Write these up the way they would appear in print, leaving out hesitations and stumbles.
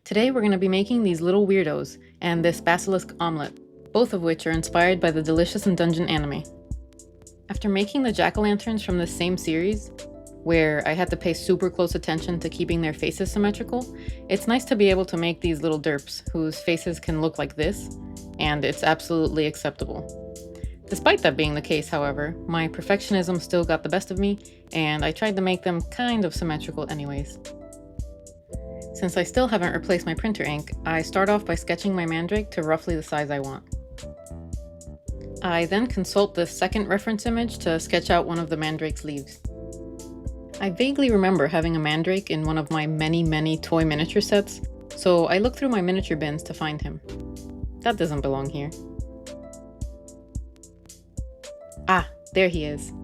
Today we're going to be making these little weirdos and this basilisk omelette, both of which are inspired by the Delicious in Dungeon anime. After making the jack-o'-lanterns from this same series, where I had to pay super close attention to keeping their faces symmetrical, it's nice to be able to make these little derps whose faces can look like this, and it's absolutely acceptable. Despite that being the case, however, my perfectionism still got the best of me, and I tried to make them kind of symmetrical anyways. Since I still haven't replaced my printer ink, I start off by sketching my mandrake to roughly the size I want. I then consult the second reference image to sketch out one of the mandrake's leaves. I vaguely remember having a mandrake in one of my many toy miniature sets, so I look through my miniature bins to find him. That doesn't belong here. Ah, there he is.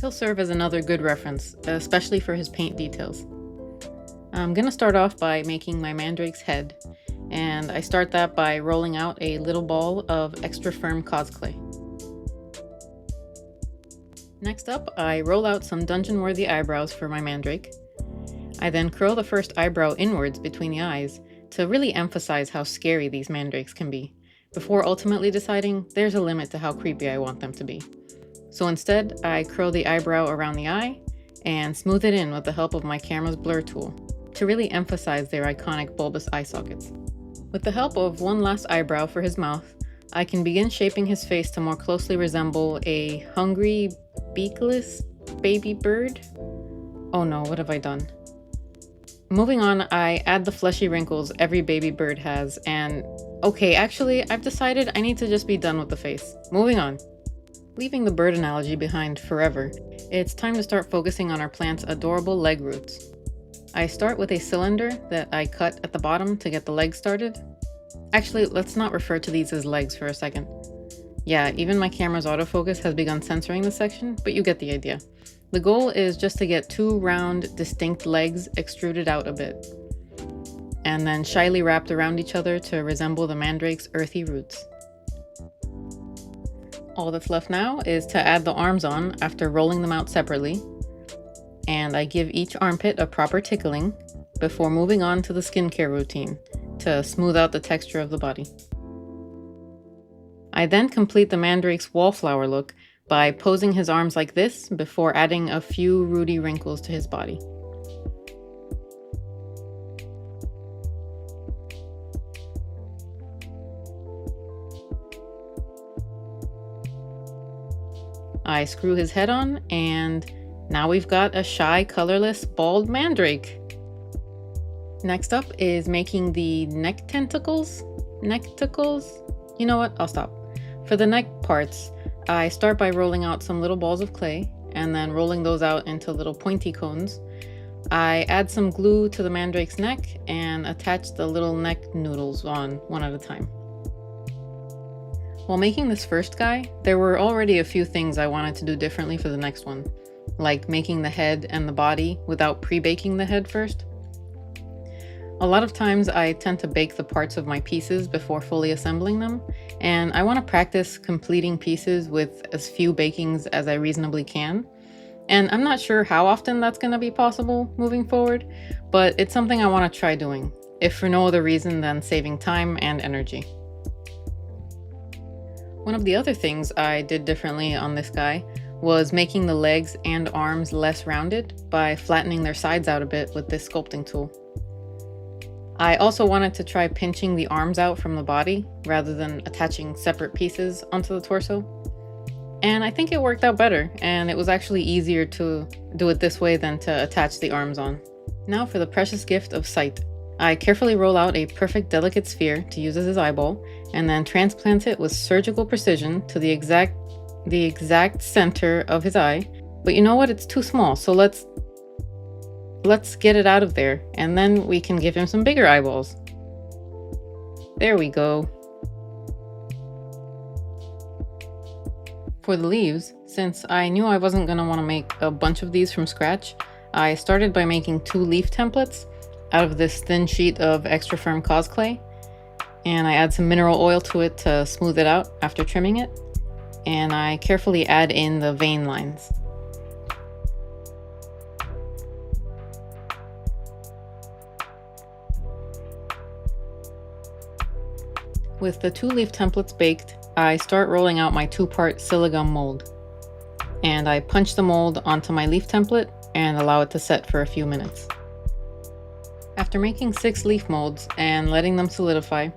He'll serve as another good reference, especially for his paint details. I'm gonna start off by making my mandrake's head, and I start that by rolling out a little ball of extra firm cosclay. Next up, I roll out some dungeon-worthy eyebrows for my mandrake. I then curl the first eyebrow inwards between the eyes to really emphasize how scary these mandrakes can be, before ultimately deciding there's a limit to how creepy I want them to be. So instead, I curl the eyebrow around the eye and smooth it in with the help of my camera's blur tool to really emphasize their iconic bulbous eye sockets. With the help of one last eyebrow for his mouth, I can begin shaping his face to more closely resemble a hungry, beakless baby bird. Oh no, what have I done? Moving on, I add the fleshy wrinkles every baby bird has, and okay, actually, I've decided I need to just be done with the face. Moving on. Leaving the bird analogy behind forever, it's time to start focusing on our plant's adorable leg roots. I start with a cylinder that I cut at the bottom to get the legs started. Actually, let's not refer to these as legs for a second. Yeah, even my camera's autofocus has begun censoring this section, but you get the idea. The goal is just to get two round, distinct legs extruded out a bit, and then shyly wrapped around each other to resemble the mandrake's earthy roots. All that's left now is to add the arms on after rolling them out separately, and I give each armpit a proper tickling before moving on to the skincare routine to smooth out the texture of the body. I then complete the mandrake's wallflower look by posing his arms like this before adding a few rooty wrinkles to his body. I screw his head on, and now we've got a shy, colorless, bald mandrake. Next up is making the neck tentacles. You know what? I'll stop. For the neck parts, I start by rolling out some little balls of clay and then rolling those out into little pointy cones. I add some glue to the mandrake's neck and attach the little neck noodles on one at a time. While making this first guy, there were already a few things I wanted to do differently for the next one, like making the head and the body without pre-baking the head first. A lot of times I tend to bake the parts of my pieces before fully assembling them, and I want to practice completing pieces with as few bakings as I reasonably can. And I'm not sure how often that's going to be possible moving forward, but it's something I want to try doing, if for no other reason than saving time and energy. One of the other things I did differently on this guy was making the legs and arms less rounded by flattening their sides out a bit with this sculpting tool. I also wanted to try pinching the arms out from the body rather than attaching separate pieces onto the torso. And I think it worked out better, and it was actually easier to do it this way than to attach the arms on. Now for the precious gift of sight. I carefully roll out a perfect delicate sphere to use as his eyeball, and then transplant it with surgical precision to the exact center of his eye. But you know what? It's too small, so let's get it out of there, and then we can give him some bigger eyeballs. There we go. For the leaves, since I knew I wasn't going to want to make a bunch of these from scratch, I started by making 2 leaf templates out of this thin sheet of extra firm cosclay, and I add some mineral oil to it to smooth it out after trimming it, and I carefully add in the vein lines. With the 2-leaf templates baked, I start rolling out my 2-part silicone mold. And I punch the mold onto my leaf template and allow it to set for a few minutes. After making 6 leaf molds and letting them solidify,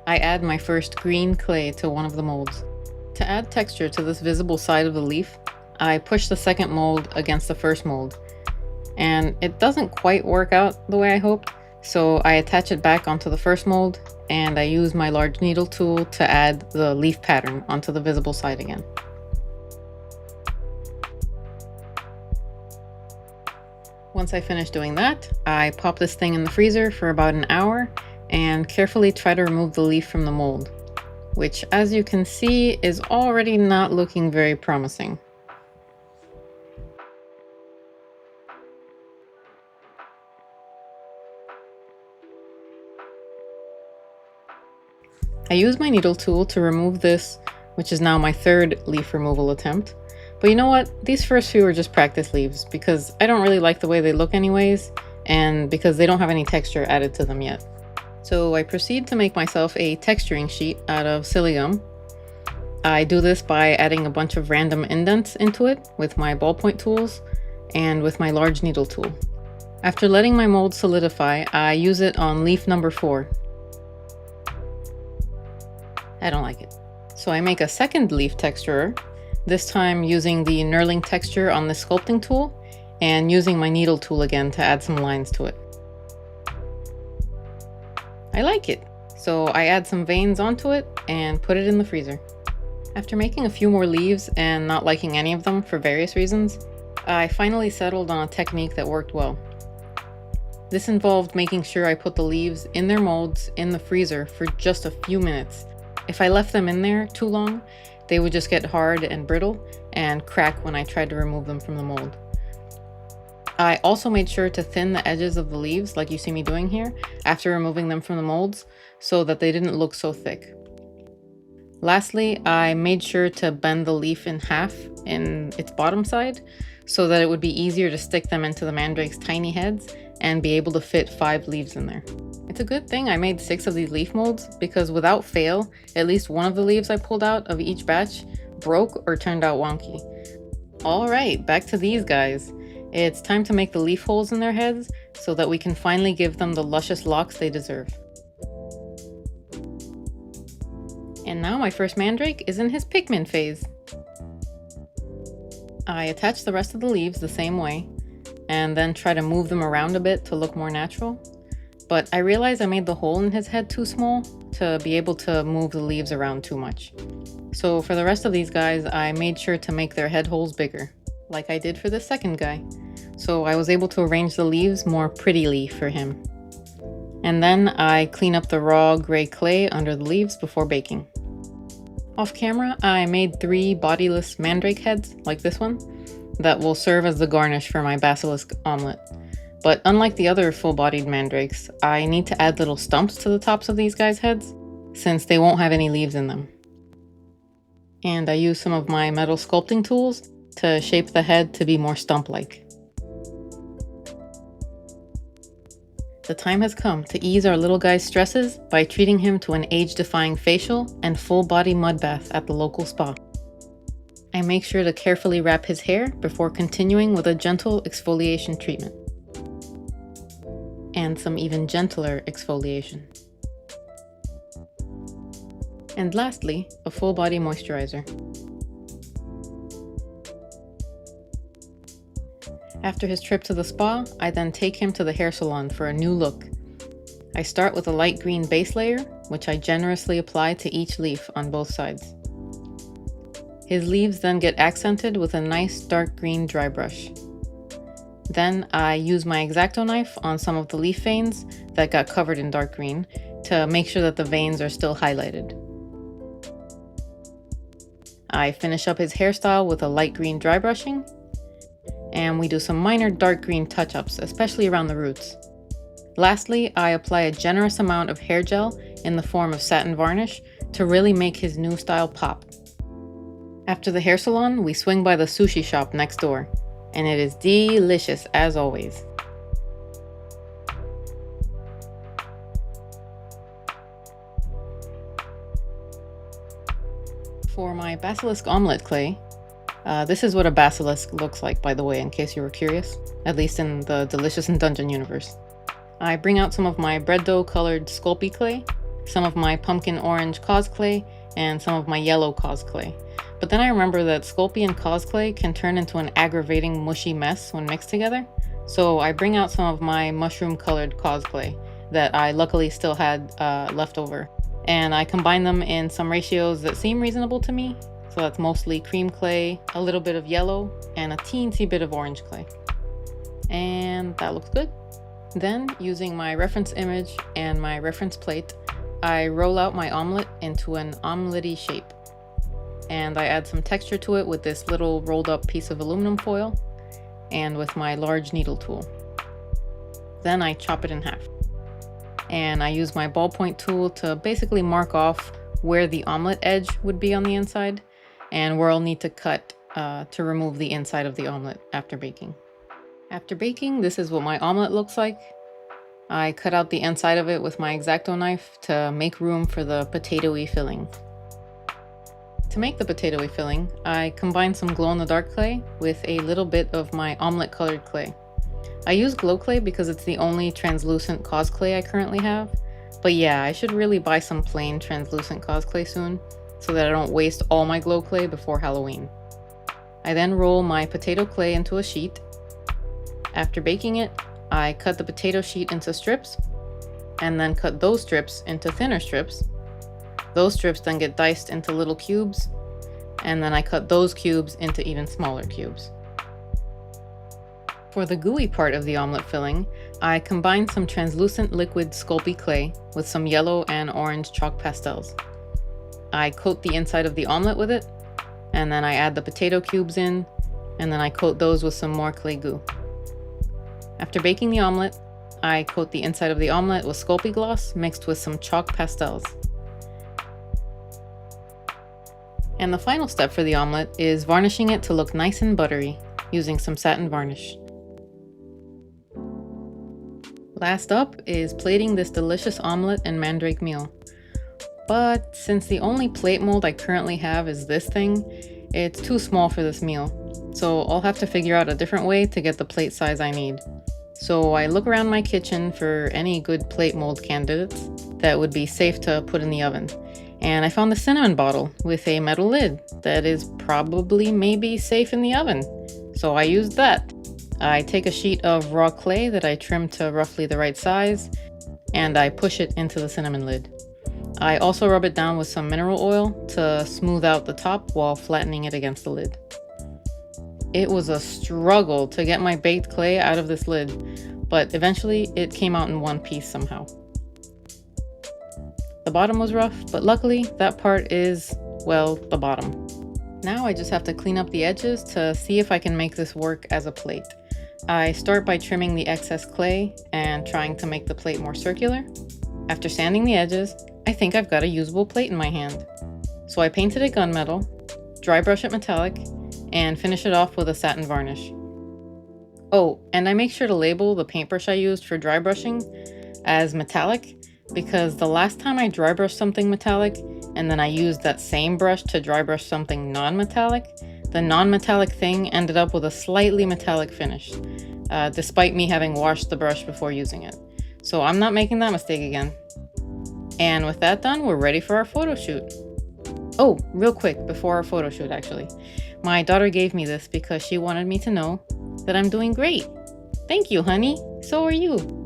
I add my first green clay to one of the molds. To add texture to this visible side of the leaf, I push the second mold against the first mold. And it doesn't quite work out the way I hoped, so I attach it back onto the first mold and I use my large needle tool to add the leaf pattern onto the visible side again. Once I finish doing that, I pop this thing in the freezer for about an hour and carefully try to remove the leaf from the mold, which, as you can see, is already not looking very promising. I use my needle tool to remove this, which is now my 3rd leaf removal attempt. But you know what? These first few are just practice leaves because I don't really like the way they look anyways, and because they don't have any texture added to them yet. So I proceed to make myself a texturing sheet out of psyllium. I do this by adding a bunch of random indents into it with my ballpoint tools and with my large needle tool. After letting my mold solidify, I use it on leaf number 4. I don't like it. So I make a 2nd leaf texturer, this time using the knurling texture on the sculpting tool and using my needle tool again to add some lines to it. I like it, so I add some veins onto it and put it in the freezer. After making a few more leaves and not liking any of them for various reasons, I finally settled on a technique that worked well. This involved making sure I put the leaves in their molds in the freezer for just a few minutes. If I left them in there too long, they would just get hard and brittle and crack when I tried to remove them from the mold. I also made sure to thin the edges of the leaves, like you see me doing here, after removing them from the molds, so that they didn't look so thick. Lastly, I made sure to bend the leaf in half in its bottom side, so that it would be easier to stick them into the mandrake's tiny heads and be able to fit 5 leaves in there. It's a good thing I made 6 of these leaf molds, because without fail, at least one of the leaves I pulled out of each batch broke or turned out wonky. Alright, back to these guys. It's time to make the leaf holes in their heads so that we can finally give them the luscious locks they deserve. And now my first mandrake is in his Pikmin phase. I attach the rest of the leaves the same way, and then try to move them around a bit to look more natural. But I realized I made the hole in his head too small to be able to move the leaves around too much. So for the rest of these guys, I made sure to make their head holes bigger, like I did for the second guy. So I was able to arrange the leaves more prettily for him. And then I clean up the raw gray clay under the leaves before baking. Off camera, I made 3 bodiless mandrake heads, like this one, that will serve as the garnish for my basilisk omelette. But unlike the other full-bodied mandrakes, I need to add little stumps to the tops of these guys' heads, since they won't have any leaves in them. And I use some of my metal sculpting tools to shape the head to be more stump-like. The time has come to ease our little guy's stresses by treating him to an age-defying facial and full-body mud bath at the local spa. I make sure to carefully wrap his hair before continuing with a gentle exfoliation treatment. And some even gentler exfoliation. And lastly, a full body moisturizer. After his trip to the spa, I then take him to the hair salon for a new look. I start with a light green base layer, which I generously apply to each leaf on both sides. His leaves then get accented with a nice dark green dry brush. Then I use my X-Acto knife on some of the leaf veins that got covered in dark green to make sure that the veins are still highlighted. I finish up his hairstyle with a light green dry brushing, and we do some minor dark green touch-ups, especially around the roots. Lastly, I apply a generous amount of hair gel in the form of satin varnish to really make his new style pop. After the hair salon, we swing by the sushi shop next door, and it is delicious as always. For my basilisk omelet clay, this is what a basilisk looks like, by the way, in case you were curious, at least in the Delicious in Dungeon universe. I bring out some of my bread dough colored Sculpey clay, some of my pumpkin orange cos clay, and some of my yellow cos clay. But then I remember that Sculpey and cos clay can turn into an aggravating mushy mess when mixed together, so I bring out some of my mushroom colored cos clay that I luckily still had left over. And I combine them in some ratios that seem reasonable to me. So that's mostly cream clay, a little bit of yellow, and a teensy bit of orange clay. And that looks good. Then, using my reference image and my reference plate, I roll out my omelet into an omelette-y shape. And I add some texture to it with this little rolled up piece of aluminum foil and with my large needle tool. Then I chop it in half. And I use my ballpoint tool to basically mark off where the omelet edge would be on the inside and where I'll need to cut to remove the inside of the omelet after baking. After baking, this is what my omelet looks like. I cut out the inside of it with my X-Acto knife to make room for the potato-y filling. To make the potato-y filling, I combine some glow-in-the-dark clay with a little bit of my omelet-colored clay. I use glow clay because it's the only translucent cos clay I currently have, but yeah, I should really buy some plain translucent cos clay soon so that I don't waste all my glow clay before Halloween. I then roll my potato clay into a sheet. After baking it, I cut the potato sheet into strips and then cut those strips into thinner strips. Those strips then get diced into little cubes, and then I cut those cubes into even smaller cubes. For the gooey part of the omelet filling, I combine some translucent liquid Sculpey clay with some yellow and orange chalk pastels. I coat the inside of the omelet with it, and then I add the potato cubes in, and then I coat those with some more clay goo. After baking the omelet, I coat the inside of the omelet with Sculpey gloss mixed with some chalk pastels. And the final step for the omelet is varnishing it to look nice and buttery using some satin varnish. Last up is plating this delicious omelet and mandrake meal. But since the only plate mold I currently have is this thing, it's too small for this meal. So I'll have to figure out a different way to get the plate size I need. So I look around my kitchen for any good plate mold candidates that would be safe to put in the oven. And I found the cinnamon bottle with a metal lid that is probably maybe safe in the oven. So I used that. I take a sheet of raw clay that I trim to roughly the right size, and I push it into the cinnamon lid. I also rub it down with some mineral oil to smooth out the top while flattening it against the lid. It was a struggle to get my baked clay out of this lid, but eventually it came out in one piece somehow. The bottom was rough, but luckily that part is, well, the bottom. Now I just have to clean up the edges to see if I can make this work as a plate. I start by trimming the excess clay and trying to make the plate more circular. After sanding the edges, I think I've got a usable plate in my hand. So I painted it gunmetal, dry brush it metallic, and finish it off with a satin varnish. Oh, and I make sure to label the paintbrush I used for dry brushing as metallic, because the last time I dry brushed something metallic and then I used that same brush to dry brush something non-metallic, the non-metallic thing ended up with a slightly metallic finish, despite me having washed the brush before using it. So I'm not making that mistake again. And with that done, we're ready for our photo shoot. Oh, real quick, before our photo shoot actually. My daughter gave me this because she wanted me to know that I'm doing great. Thank you, honey. So are you.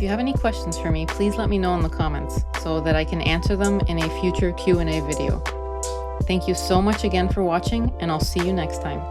you have any questions for me, please let me know in the comments so that I can answer them in a future Q&A video. Thank you so much again for watching, and I'll see you next time.